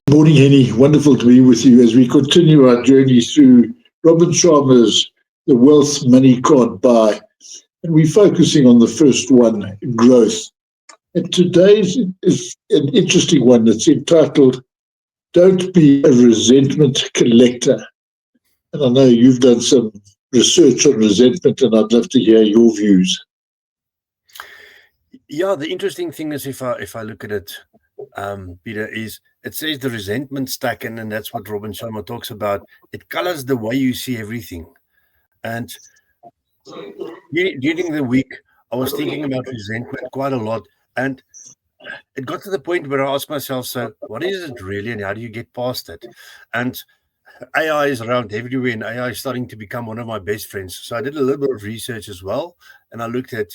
Morning, Henny. Wonderful to be with you as we continue our journey through Robin Sharma's The Wealth Money Can't Buy. And we're focusing on the first one, growth. And today's is an interesting one that's entitled, Don't Be a Resentment Collector. And I know you've done some research on resentment, and I'd love to hear your views. Yeah, the interesting thing is if I look at it, Peter, is it says the resentment stack, and that's what Robin Sharma talks about. It colors the way you see everything. And during the week, I was thinking about resentment quite a lot, and it got to the point where I asked myself, so what is it really, and how do you get past it? And AI is around everywhere, and AI is starting to become one of my best friends. So I did a little bit of research as well, and I looked at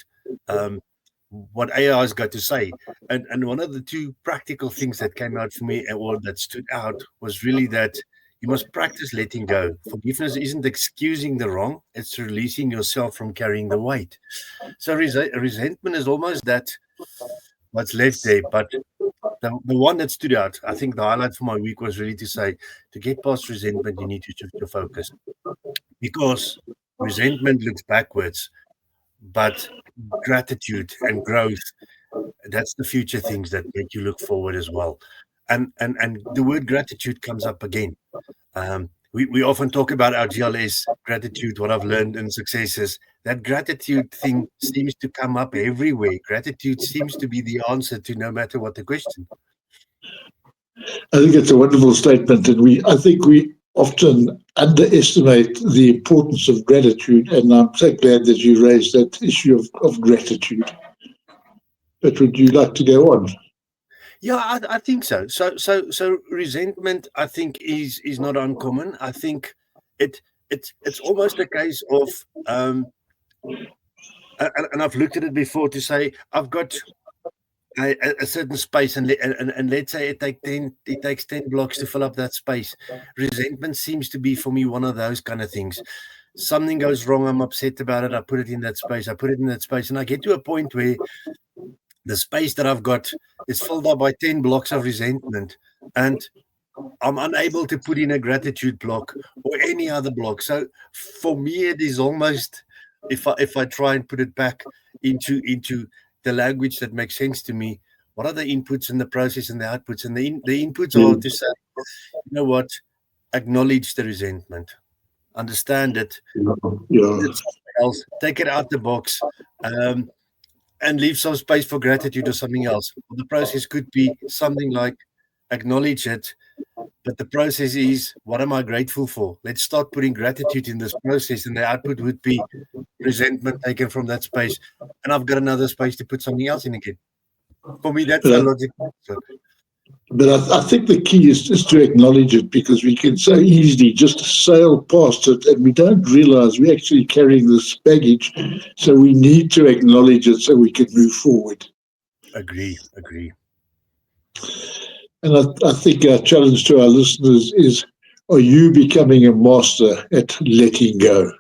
what AI has got to say. And one of the two practical things that came out for me, or that stood out, was really that you must practice letting go. Forgiveness isn't excusing the wrong, it's releasing yourself from carrying the weight. So resentment is almost that what's left there. But the one that stood out, I think the highlight for my week was really to say, to get past resentment, you need to shift your focus. Because resentment looks backwards, but gratitude and growth, that's the future things that make you look forward as well. And the word gratitude comes up again. We often talk about our GLS gratitude, what I've learned in successes. That gratitude thing seems to come up everywhere. Gratitude seems to be the answer to no matter what the question. I think it's a wonderful statement, and I think we often underestimate the importance of gratitude, and I'm so glad that you raised that issue of gratitude. But would you like to go on? Yeah, I think so. So resentment, I think, is not uncommon. I think it's almost a case of and I've looked at it before to say I've got a certain space, and let's say it takes 10 blocks to fill up that space. Resentment seems to be for me one of those kind of things. Something goes wrong, I'm upset about it. I put it in that space. And I get to a point where the space that I've got is filled up by 10 blocks of resentment, and I'm unable to put in a gratitude block or any other block. So for me, it is almost, if I try and put it back into the language that makes sense to me, what are the inputs and the process and the outputs? And the inputs are to say, you know what, acknowledge the resentment, understand it, else, take it out the box, and leave some space for gratitude or something else. The process could be something like acknowledge it, but the process is, what am I grateful for? Let's start putting gratitude in this process, and the output would be resentment taken from that space, and I've got another space to put something else in again. For me, that's the logic. But I think the key is just to acknowledge it, because we can so easily just sail past it and we don't realize we're actually carrying this baggage. So we need to acknowledge it so we can move forward. Agree. And I think our challenge to our listeners is, are you becoming a master at letting go?